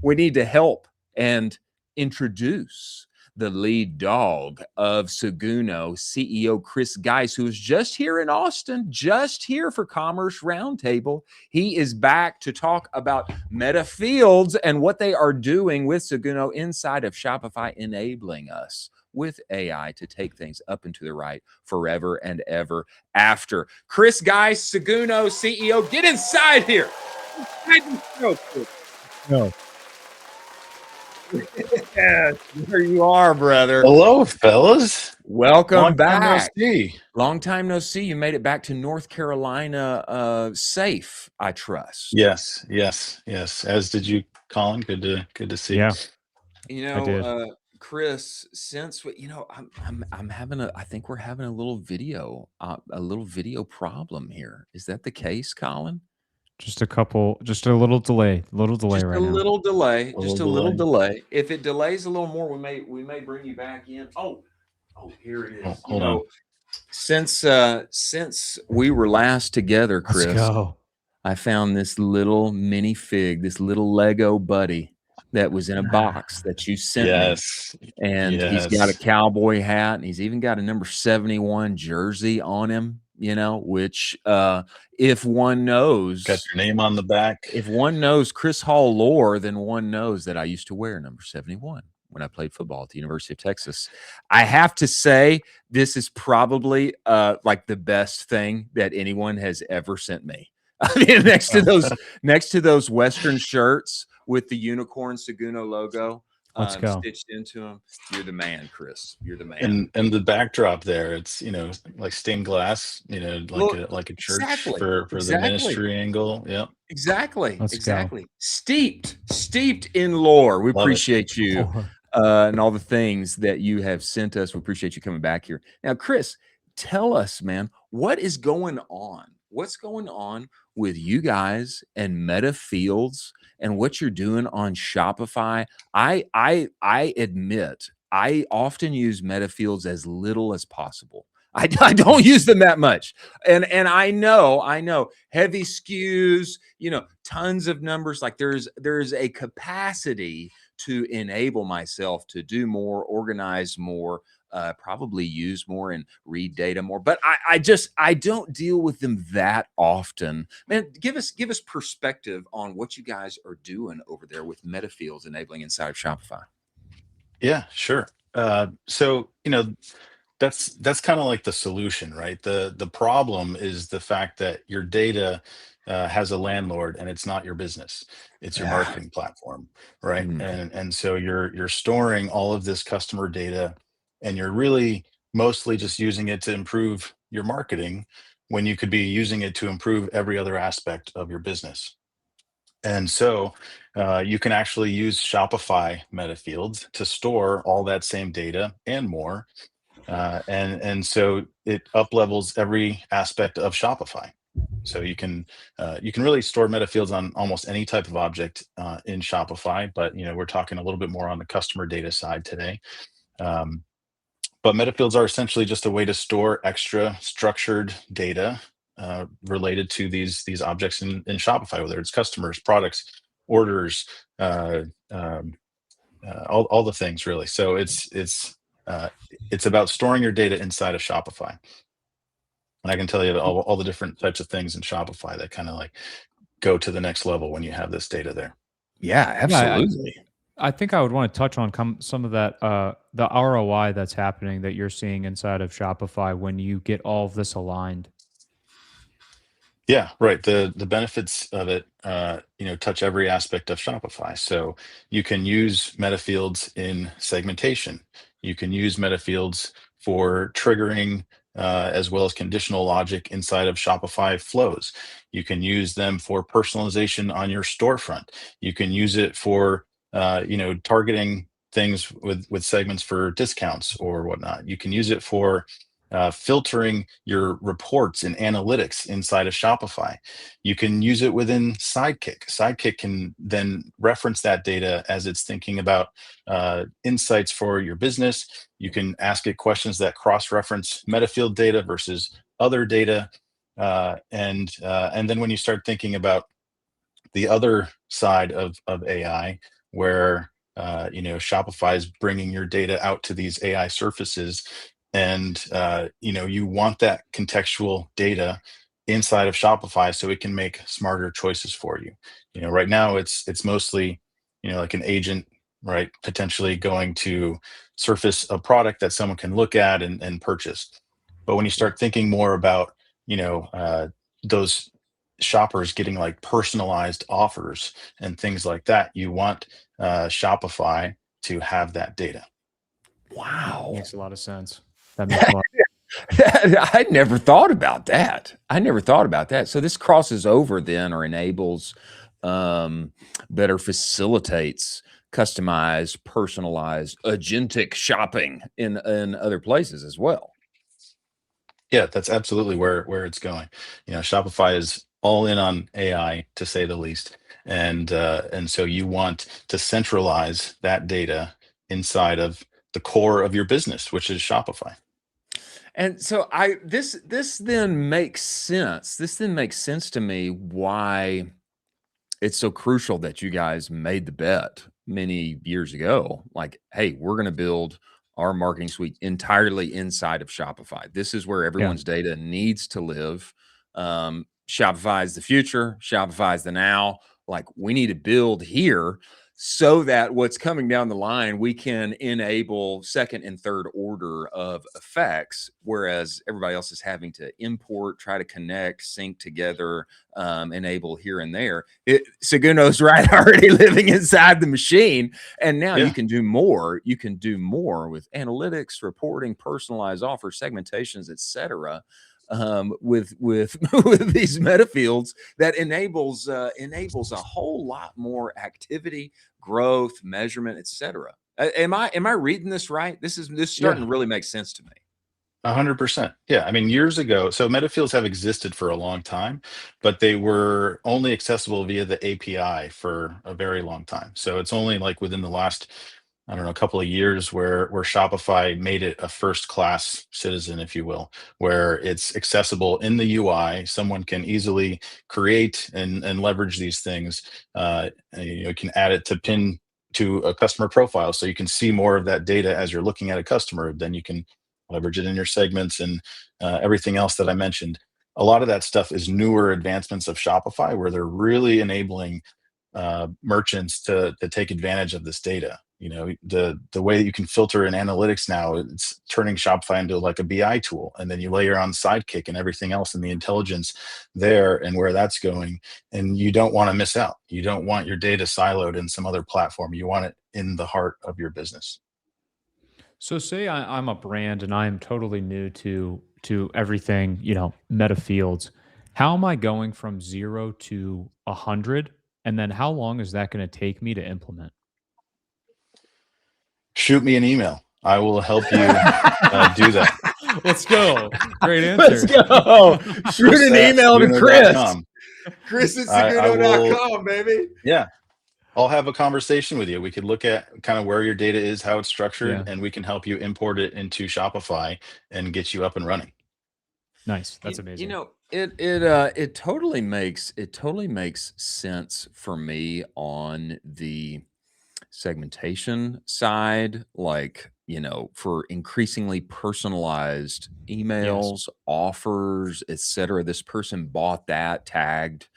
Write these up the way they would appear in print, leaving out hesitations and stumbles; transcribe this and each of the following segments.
we need to help and introduce the lead dog of Seguno, CEO Chris Geiss, who is just here in Austin, just here for Commerce Roundtable. He is back to talk about Metafields and what they are doing with Seguno inside of Shopify, enabling us with AI to take things up and to the right forever and ever after. Chris Geiss, Seguno CEO, get inside here. No. Yeah, there you are, brother. Hello, fellas. Welcome back. Long time no see. Long time no see. You made it back to North Carolina safe, I trust. Yes. As did you, Colin. Good to see. Yeah. You know, Chris, since I'm having I think we're having a little video problem here. Is that the case, Colin? Just a little delay right now. Just a little delay. If it delays a little more, we may bring you back in. Oh, here it is. Hold on. Since we were last together, Chris, Let's go. I found this little mini fig, this little Lego buddy that was in a box that you sent me. And he's got a cowboy hat, and he's even got a number 71 jersey on him, which if one knows, got your name on the back. If one knows Chris Hall lore, then one knows that I used to wear number 71 when I played football at the University of Texas. I have to say, this is probably like the best thing that anyone has ever sent me. I mean, next to those Western shirts with the unicorn Seguno logo stitched into them, you're the man, Chris. You're the man. And the backdrop there, it's like stained glass, like a church for the ministry angle. Yeah, exactly. Steeped in lore. We appreciate you and all the things that you have sent us. We appreciate you coming back here. Now, Chris, tell us, man, what is going on? What's going on with you guys and Metafields and what you're doing on Shopify? I admit I often use Metafields as little as possible. I don't use them that much. And I know heavy SKUs, tons of numbers. Like there's a capacity to enable myself to do more, organize more, probably use more and read data more. But I don't deal with them that often. Man, give us perspective on what you guys are doing over there with Metafields enabling inside of Shopify. Yeah, sure. So that's kind of like the solution, right? The problem is the fact that your data has a landlord and it's not your business. It's your marketing platform, right? And so you're storing all of this customer data, and you're really mostly just using it to improve your marketing when you could be using it to improve every other aspect of your business. And so you can actually use Shopify Metafields to store all that same data and more. And so it up levels every aspect of Shopify. So you can really store Metafields on almost any type of object in Shopify, but we're talking a little bit more on the customer data side today. But Metafields are essentially just a way to store extra structured data related to these objects in Shopify, whether it's customers, products, orders, all the things really. So it's about storing your data inside of Shopify. And I can tell you all the different types of things in Shopify that kind of like go to the next level when you have this data there. Yeah, absolutely. I think I would want to touch on some of that, the ROI that's happening that you're seeing inside of Shopify when you get all of this aligned. Yeah, right. The benefits of it, touch every aspect of Shopify. So you can use Metafields in segmentation. You can use Metafields for triggering as well as conditional logic inside of Shopify flows. You can use them for personalization on your storefront. You can use it for targeting things with segments for discounts or whatnot. You can use it for filtering your reports and analytics inside of Shopify. You can use it within Sidekick. Sidekick can then reference that data as it's thinking about insights for your business. You can ask it questions that cross-reference Metafield data versus other data. And then when you start thinking about the other side of AI, where Shopify is bringing your data out to these AI surfaces, and you want that contextual data inside of Shopify so it can make smarter choices for you. Right now it's mostly like an agent, right, potentially going to surface a product that someone can look at and purchase. But when you Yeah. start thinking more about those shoppers getting like personalized offers and things like that, you want Shopify to have that data. Wow. Makes a lot of sense. That makes a lot. I never thought about that. I never thought about that. So this crosses over then, or enables, better facilitates customized, personalized, agentic shopping in other places as well. Yeah, that's absolutely where it's going. Shopify is all in on AI, to say the least, and so you want to centralize that data inside of the core of your business, which is Shopify. And so this then makes sense. This then makes sense to me why it's so crucial that you guys made the bet many years ago. Like, hey, we're going to build our marketing suite entirely inside of Shopify. This is where Yeah. everyone's data needs to live. Shopify is the future. Shopify is the now. Like, we need to build here so that what's coming down the line, we can enable second and third order of effects, whereas everybody else is having to import, try to connect, sync together, enable here and there. Seguno's right, already living inside the machine, and now you Yeah. can do more. You can do more with analytics, reporting, personalized offers, segmentations, etc. With with these metafields that enables a whole lot more activity, growth, measurement, etc. Am I reading this right? This starting Yeah. to really make sense to me. 100%. Yeah. I mean, years ago, so Metafields have existed for a long time, but they were only accessible via the API for a very long time. So it's only like within the last, I don't know, a couple of years where Shopify made it a first class citizen, if you will, where it's accessible in the UI. Someone can easily create and leverage these things. You can add it to pin to a customer profile, so you can see more of that data as you're looking at a customer. Then you can leverage it in your segments and everything else that I mentioned. A lot of that stuff is newer advancements of Shopify, where they're really enabling merchants to take advantage of this data. The way that you can filter in analytics now, it's turning Shopify into like a BI tool, and then you layer on Sidekick and everything else and the intelligence there and where that's going. And you don't want to miss out. You don't want your data siloed in some other platform. You want it in the heart of your business. So say I'm a brand and I am totally new to everything, Metafields. How am I going from 0 to 100? And then how long is that going to take me to implement? Shoot me an email. I will help you do that. Let's go. Great Let's answer. go. Shoot Chris an at email to Chris. Seguno.com. Chris at I will, Seguno.com, baby. yeah, I'll have a conversation with you. We could look at kind of where your data is, how it's structured, Yeah. and we can help you import it into Shopify and get you up and running. Nice. That's You amazing. know, it totally makes sense for me on the segmentation side, like, for increasingly personalized Yes. emails, offers, etc. This person bought that, tagged.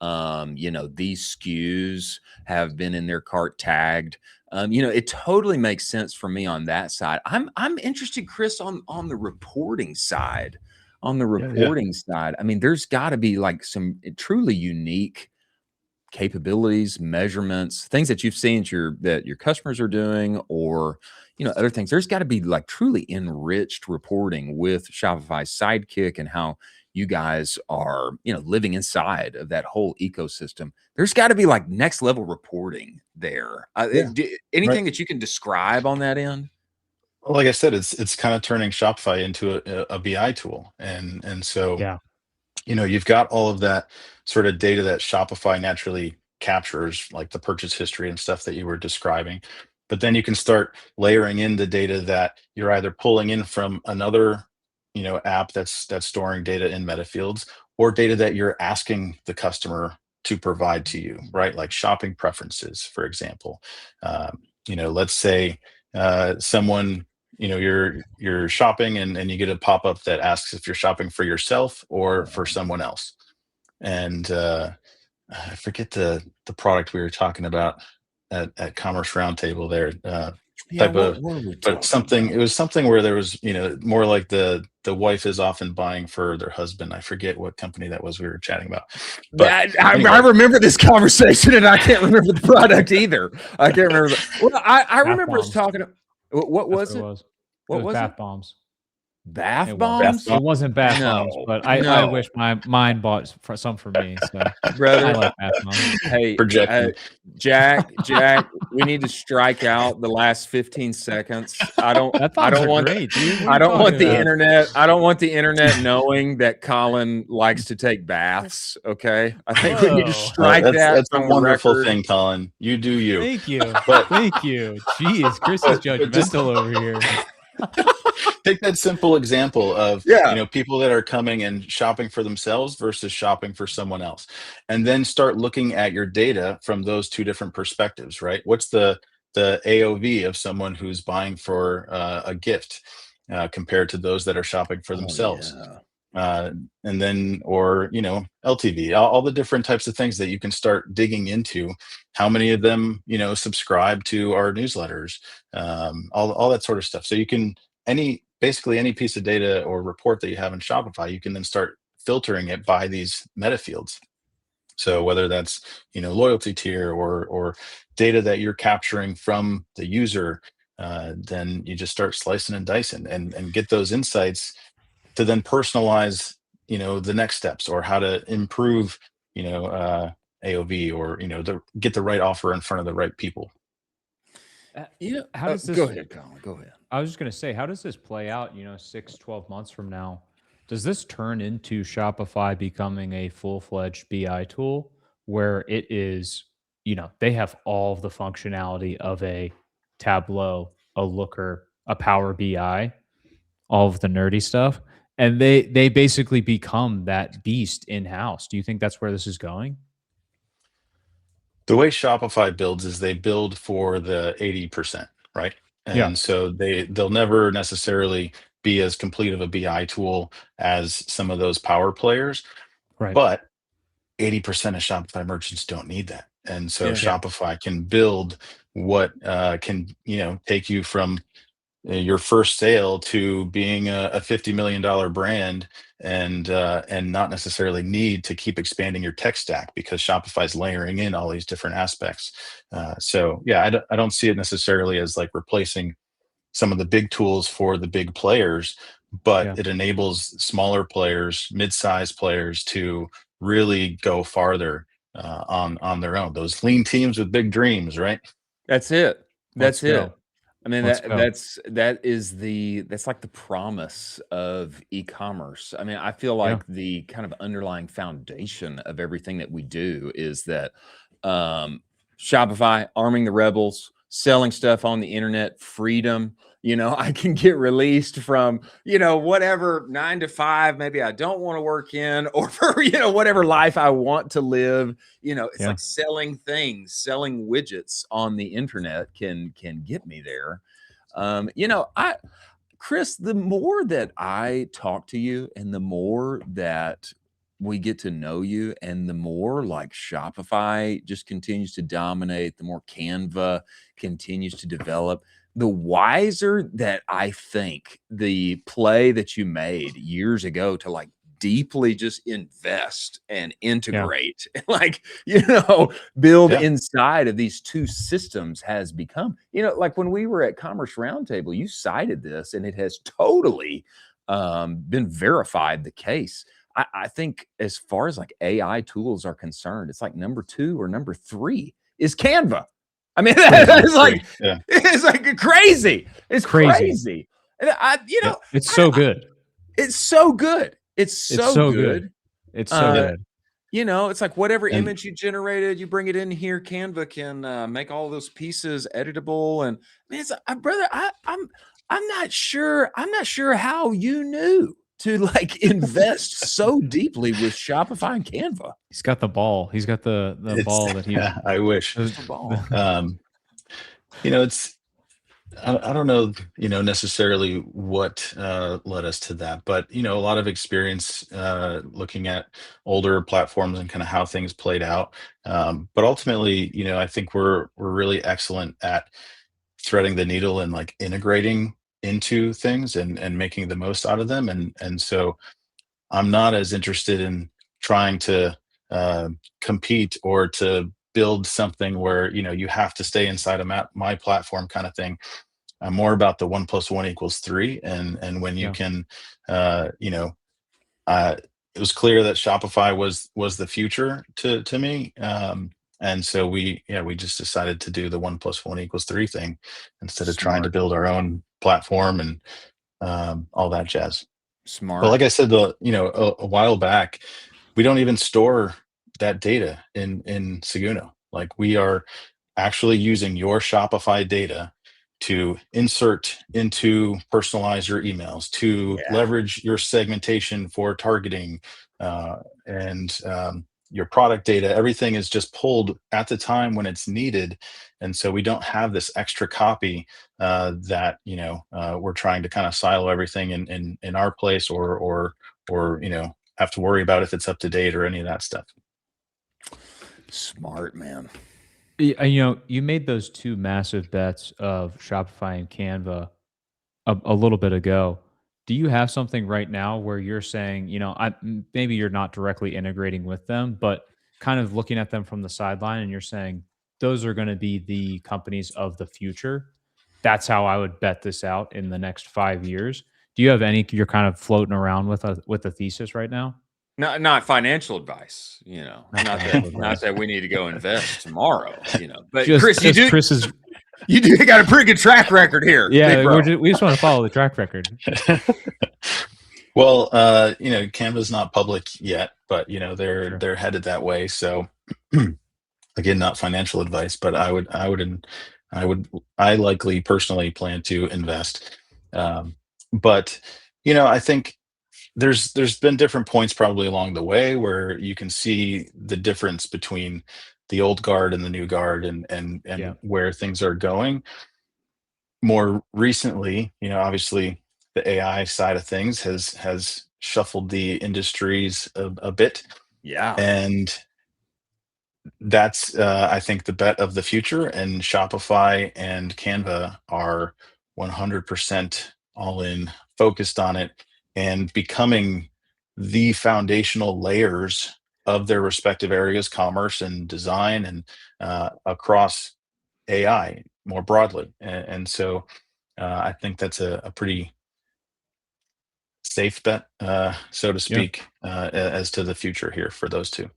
These SKUs have been in their cart, tagged. It totally makes sense for me on that side. I'm interested, Chris, on the reporting side. On the Yeah, yeah. reporting side, I mean, there's got to be like some truly unique capabilities, measurements, things that you've seen that your customers are doing, or other things. There's got to be like truly enriched reporting with Shopify Sidekick and how you guys are living inside of that whole ecosystem. There's got to be like next level reporting there. Yeah. Right. Anything that you can describe on that end? Well, like I said, it's kind of turning Shopify into a BI tool, and so Yeah. you've got all of that sort of data that Shopify naturally captures, like the purchase history and stuff that you were describing. But then you can start layering in the data that you're either pulling in from another, app that's storing data in Metafields, or data that you're asking the customer to provide to you, right? Like shopping preferences, for example. Let's say someone, you're shopping and you get a pop-up that asks if you're shopping for yourself or for someone else. And I forget the product we were talking about at Commerce Roundtable there. Yeah, Type what of, were we but talking about? it was something where there was, more like the wife is often buying for their husband. I forget what company that was we were chatting about. But I anyway, remember this conversation, and I can't remember the product either. I can't remember. Well, I remember us bombs. talking. What was it? What was bath bombs. Bath It was. bombs? It wasn't bath No, bombs, but I no, wish my mine bought some for me. So I brother. like bath bombs. Hey, projecting. Jack, we need to strike out the last 15 seconds. I don't want great, dude. I don't want the about? internet. I don't want the internet knowing that Colin likes to take baths. Okay, I think we need to strike That's a from the wonderful record. thing, Colin. You do you. Thank you. But Thank you. Jeez, Chris is judgmental over here. take that simple example of people that are coming and shopping for themselves versus shopping for someone else, and then start looking at your data from those two different perspectives, right? What's the AOV of someone who's buying for a gift compared to those that are shopping for themselves? And then, or LTV, all the different types of things that you can start digging into. How many of them subscribe to our newsletters, all that sort of stuff. So you can basically any piece of data or report that you have in Shopify, you can then start filtering it by these metafields. So whether that's loyalty tier or data that you're capturing from the user, then you just start slicing and dicing and get those insights to then personalize the next steps, or how to improve AOV, or get the right offer in front of the right people. How does this go ahead, Colin? Go ahead. I was just going to say, how does this play out 6-12 months from now? Does this turn into Shopify becoming a full-fledged BI tool where it is, they have all of the functionality of a Tableau, a Looker, a Power BI, all of the nerdy stuff, and they basically become that beast in-house? Do you think that's where this is going? The way Shopify builds is they build for the 80%, right? And so they'll never necessarily be as complete of a BI tool as some of those power players, right? But 80% of Shopify merchants don't need that. And so Shopify can build what can take you from your first sale to being a $50 million brand, and not necessarily need to keep expanding your tech stack, because Shopify's layering in all these different aspects. I don't see it necessarily as like replacing some of the big tools for the big players, but it enables smaller players, mid-sized players, to really go farther on their own. Those lean teams with big dreams, right? That's it. That's it. I mean, that's like the promise of e-commerce. I mean, I feel like the kind of underlying foundation of everything that we do is that Shopify, arming the rebels, selling stuff on the internet, freedom. I can get released from, whatever 9 to 5, maybe I don't want to work in, or for, whatever life I want to live. It's like selling things, selling widgets on the internet can get me there. Chris, the more that I talk to you and the more that we get to know you, and the more like Shopify just continues to dominate, the more Canva continues to develop, the wiser that I think the play that you made years ago to like deeply just invest and integrate, like, build inside of these two systems has become, like when we were at Commerce Roundtable, you cited this and it has totally been verified the case. I think as far as like AI tools are concerned, it's like number 2 or number 3 is Canva. I mean, it's like crazy. It's crazy. And it's so good. It's so good. It's so good. It's so good. It's like whatever image you generated, you bring it in here. Canva can make all those pieces editable. And man, brother, I'm not sure how you knew to like invest so deeply with Shopify and Canva. He's got the ball. He's got the ball that he. I wish. It's the ball. It's I don't know, necessarily what led us to that, but a lot of experience looking at older platforms and kind of how things played out. But ultimately, I think we're really excellent at threading the needle and like integrating into things and making the most out of them. And so I'm not as interested in trying to compete or to build something where you have to stay inside of my platform kind of thing. I'm more about the 1+1 = 3, and when you Yeah. can, it was clear that Shopify was the future to me, and so we just decided to do the 1+1 = 3 thing instead of trying to Smart. build our own platform and all that jazz. But Smart. like I said, a while back, we don't even store that data in Seguno. Like we are actually using your Shopify data to insert into personalize your emails, to Yeah. leverage your segmentation for targeting, and your product data. Everything is just pulled at the time when it's needed, and so we don't have this extra copy that we're trying to kind of silo everything in our place, or have to worry about if it's up to date or any of that stuff. Smart, man. You made those two massive bets of Shopify and Canva a little bit ago. Do you have something right now where you're saying, maybe you're not directly integrating with them, but kind of looking at them from the sideline and you're saying those are going to be the companies of the future? That's how I would bet this out in the next 5 years. Do you have any you're kind of floating around with a thesis right now? Not financial advice, not that we need to go invest tomorrow, But Just Chris, you do Chris's you do got a pretty good track record here. Yeah, big bro. we just want to follow the track record. Well, Canva's not public yet, but they're Sure. they're headed that way. So again, not financial advice, but I likely personally plan to invest. But I think there's been different points probably along the way where you can see the difference between the old guard and the new guard, and Yeah. where things are going. More recently, obviously the AI side of things has shuffled the industries a bit, Yeah. and that's I think the bet of the future. And Shopify and Canva are 100% all in, focused on it, and becoming the foundational layers of their respective areas, commerce and design, and across AI more broadly. And so I think that's a pretty safe bet, so to speak, as to the future here for those two.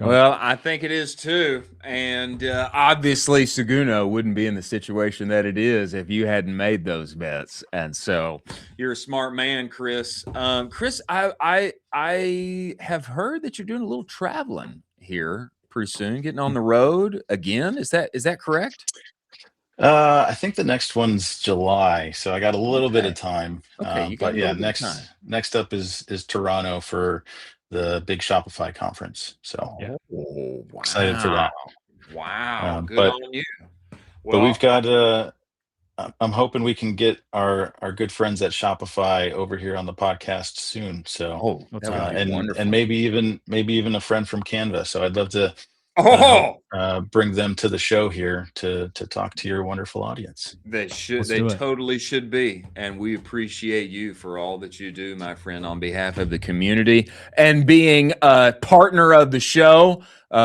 Well, I think it is too. And obviously, Seguno wouldn't be in the situation that it is if you hadn't made those bets. And so you're a smart man, Chris. Chris, I have heard that you're doing a little traveling here pretty soon, getting on the road again. Is that correct? I think the next one's July, so I got a little bit of time. Okay, you got But a yeah, little bit of time. next up is Toronto for the big Shopify conference. So Yeah. Oh, wow. excited for that. Wow. Good But on you. but we've Well, got I'm hoping we can get our good friends at Shopify over here on the podcast soon. So that would be and wonderful. maybe even a friend from Canva. So I'd love to bring them to the show here to talk to your wonderful audience. They should. Let's do it. Totally should be. And we appreciate you for all that you do, my friend, on behalf of the community and being a partner of the show.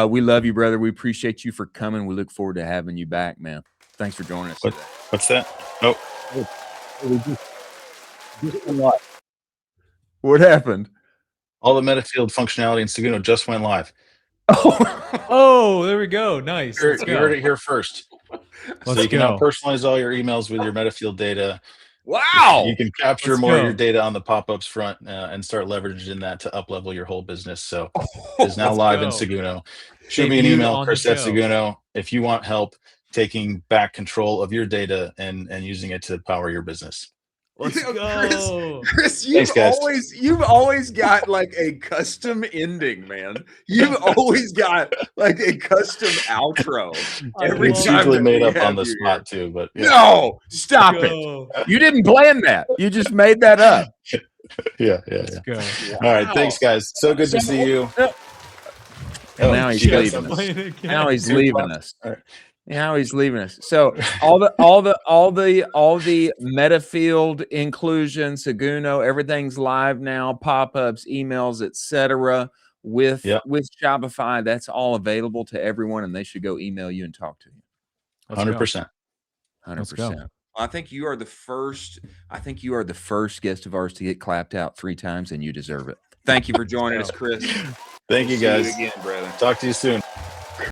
We love you, brother. We appreciate you for coming. We look forward to having you back, man. Thanks for joining us today. What's that? Oh, What happened? all the Metafield functionality in Seguno just went live. Oh, there we go. Nice. You Let's go. heard it here first. So you can now personalize all your emails with your Metafield data. Wow. You can capture more of your data on the pop-ups front and start leveraging that to up-level your whole business. So it's now live in Seguno. Shoot me an email, Chris at Seguno, if you want help taking back control of your data and using it to power your business. Let's go. Chris, Thanks, guys. you've always got like a custom ending, man. You've always got like a custom outro. Every It's time usually that made we up on have the you spot here. too, but yeah. No, stop it. Go. You didn't plan that. You just made that up. Yeah. Let's go. All right, thanks, guys. So good to see you. And now he's you got leaving us. something? Now he's Two leaving o'clock? us. All right. Now he's leaving us. So all the Metafield inclusion, Seguno, everything's live now. Pop-ups, emails, etc. With Shopify, that's all available to everyone, and they should go email you and talk to you. 100%. 100%. I think you are the first. I think you are the first guest of ours to get clapped out 3 times, and you deserve it. Thank you for joining us, Chris. Thank you, guys. See you again, brother. Talk to you soon.